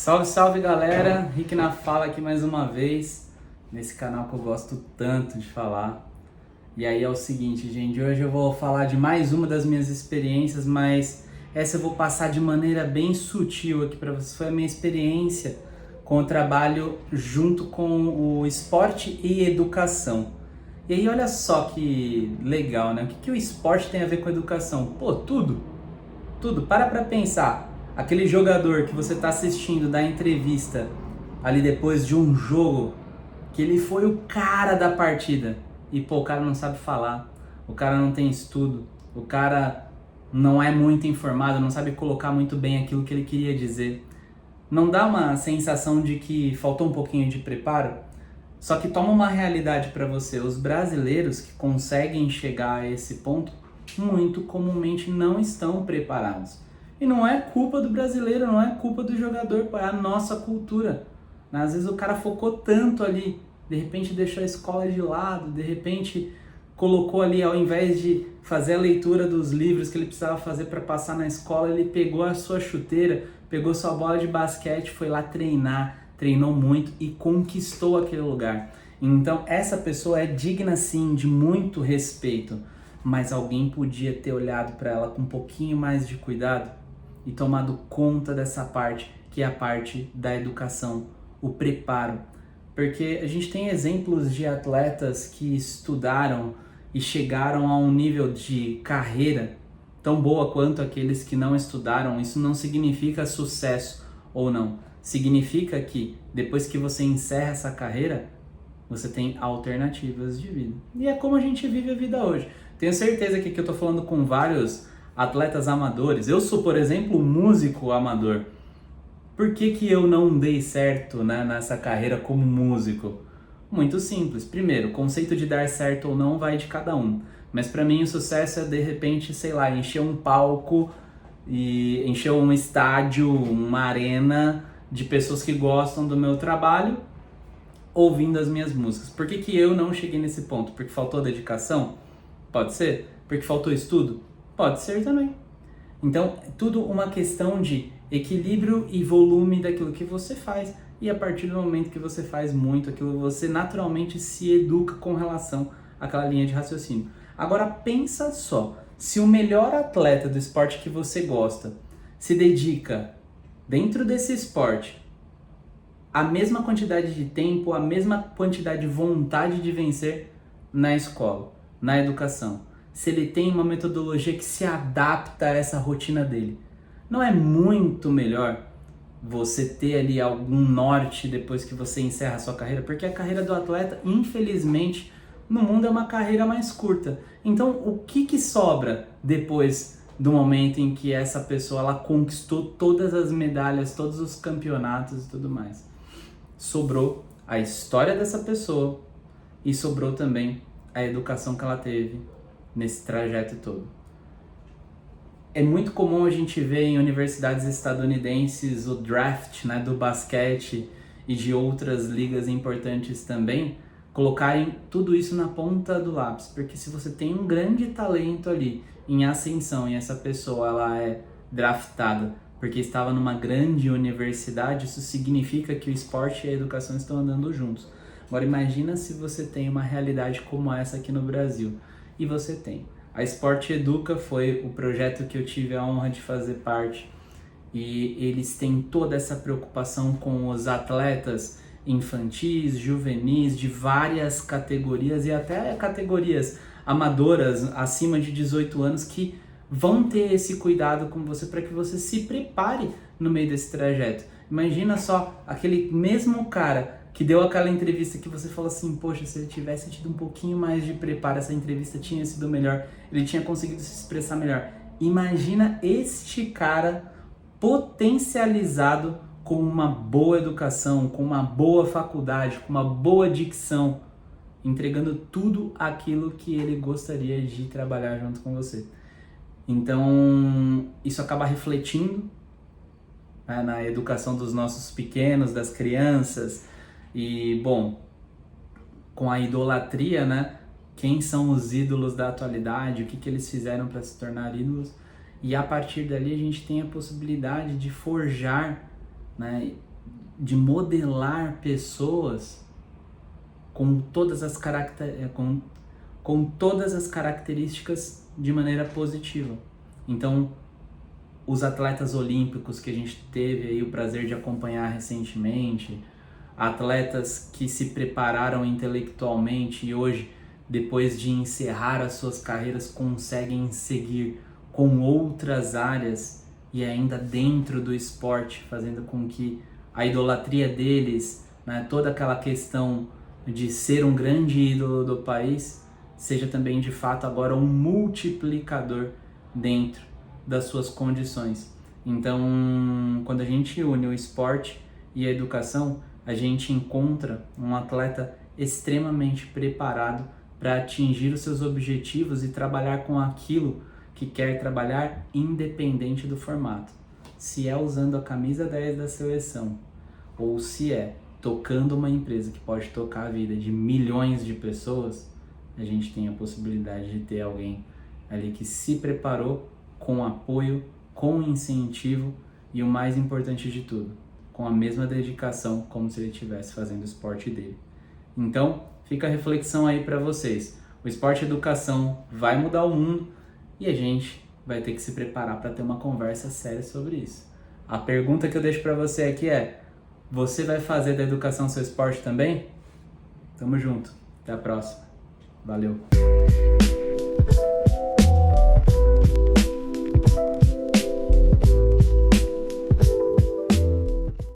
Salve, salve galera, Rick na fala aqui mais uma vez, nesse canal que eu gosto tanto de falar. E aí é o seguinte, gente, hoje eu vou falar de mais uma das minhas experiências, mas essa eu vou passar de maneira bem sutil aqui para vocês. Foi a minha experiência com o trabalho junto com o esporte e educação. E aí olha só que legal, né? O que o esporte tem a ver com a educação? Pô, tudo. Para pra pensar. Aquele jogador que você está assistindo da entrevista ali depois de um jogo, que ele foi o cara da partida e pô, o cara não sabe falar, o cara não tem estudo, o cara não é muito informado, não sabe colocar muito bem aquilo que ele queria dizer. Não dá uma sensação de que faltou um pouquinho de preparo? Só que toma uma realidade para você, os brasileiros que conseguem chegar a esse ponto muito comumente não estão preparados. E não é culpa do brasileiro, não é culpa do jogador, é a nossa cultura. Às vezes o cara focou tanto ali, de repente deixou a escola de lado, de repente colocou ali, ao invés de fazer a leitura dos livros que ele precisava fazer para passar na escola, ele pegou a sua chuteira, pegou sua bola de basquete, foi lá treinar, treinou muito e conquistou aquele lugar. Então essa pessoa é digna sim de muito respeito, mas alguém podia ter olhado para ela com um pouquinho mais de cuidado e tomado conta dessa parte, que é a parte da educação, o preparo. Porque a gente tem exemplos de atletas que estudaram e chegaram a um nível de carreira tão boa quanto aqueles que não estudaram. Isso não significa sucesso ou não. Significa que depois que você encerra essa carreira, você tem alternativas de vida. E é como a gente vive a vida hoje. Tenho certeza que aqui eu estou falando com vários atletas amadores. Eu sou, por exemplo, músico amador. Por que eu não dei certo, né, nessa carreira como músico? Muito simples. Primeiro, o conceito de dar certo ou não vai de cada um. Mas para mim o sucesso é de repente, sei lá, encher um palco e encher um estádio, uma arena de pessoas que gostam do meu trabalho ouvindo as minhas músicas. Por que eu não cheguei nesse ponto? Porque faltou dedicação? Pode ser. Porque faltou estudo? Pode ser também. Então, tudo uma questão de equilíbrio e volume daquilo que você faz. E a partir do momento que você faz muito aquilo, você naturalmente se educa com relação àquela linha de raciocínio. Agora, pensa só. Se o melhor atleta do esporte que você gosta se dedica dentro desse esporte a mesma quantidade de tempo, a mesma quantidade de vontade de vencer na escola, na educação, se ele tem uma metodologia que se adapta a essa rotina dele, não é muito melhor você ter ali algum norte depois que você encerra a sua carreira? Porque a carreira do atleta, infelizmente, no mundo é uma carreira mais curta. Então, o que sobra depois do momento em que essa pessoa ela conquistou todas as medalhas, todos os campeonatos e tudo mais? Sobrou a história dessa pessoa e sobrou também a educação que ela teve nesse trajeto todo. É muito comum a gente ver em universidades estadunidenses o draft, né, do basquete e de outras ligas importantes também, colocarem tudo isso na ponta do lápis, porque se você tem um grande talento ali em ascensão e essa pessoa ela é draftada porque estava numa grande universidade, isso significa que o esporte e a educação estão andando juntos. Agora imagina se você tem uma realidade como essa aqui no Brasil. E você tem. A Sport Educa foi o projeto que eu tive a honra de fazer parte. E eles têm toda essa preocupação com os atletas infantis, juvenis, de várias categorias e até categorias amadoras acima de 18 anos que vão ter esse cuidado com você para que você se prepare no meio desse trajeto. Imagina só aquele mesmo cara que deu aquela entrevista que você falou assim, poxa, se ele tivesse tido um pouquinho mais de preparo, essa entrevista tinha sido melhor, ele tinha conseguido se expressar melhor. Imagina este cara potencializado com uma boa educação, com uma boa faculdade, com uma boa dicção, entregando tudo aquilo que ele gostaria de trabalhar junto com você. Então, isso acaba refletindo, né, na educação dos nossos pequenos, das crianças. E, bom, com a idolatria, né? Quem são os ídolos da atualidade, o que eles fizeram para se tornar ídolos. E a partir dali a gente tem a possibilidade de forjar, né, de modelar pessoas com todas as características de maneira positiva. Então, os atletas olímpicos que a gente teve aí o prazer de acompanhar recentemente, atletas que se prepararam intelectualmente e hoje, depois de encerrar as suas carreiras, conseguem seguir com outras áreas e ainda dentro do esporte, fazendo com que a idolatria deles, né, toda aquela questão de ser um grande ídolo do país, seja também de fato agora um multiplicador dentro das suas condições. Então, quando a gente une o esporte e a educação, a gente encontra um atleta extremamente preparado para atingir os seus objetivos e trabalhar com aquilo que quer trabalhar, independente do formato. Se é usando a camisa 10 da seleção, ou se é tocando uma empresa que pode tocar a vida de milhões de pessoas, a gente tem a possibilidade de ter alguém ali que se preparou com apoio, com incentivo e o mais importante de tudo, com a mesma dedicação como se ele estivesse fazendo o esporte dele. Então, fica a reflexão aí para vocês. O esporte e a educação vai mudar o mundo e a gente vai ter que se preparar para ter uma conversa séria sobre isso. A pergunta que eu deixo para você aqui é: você vai fazer da educação seu esporte também? Tamo junto. Até a próxima. Valeu.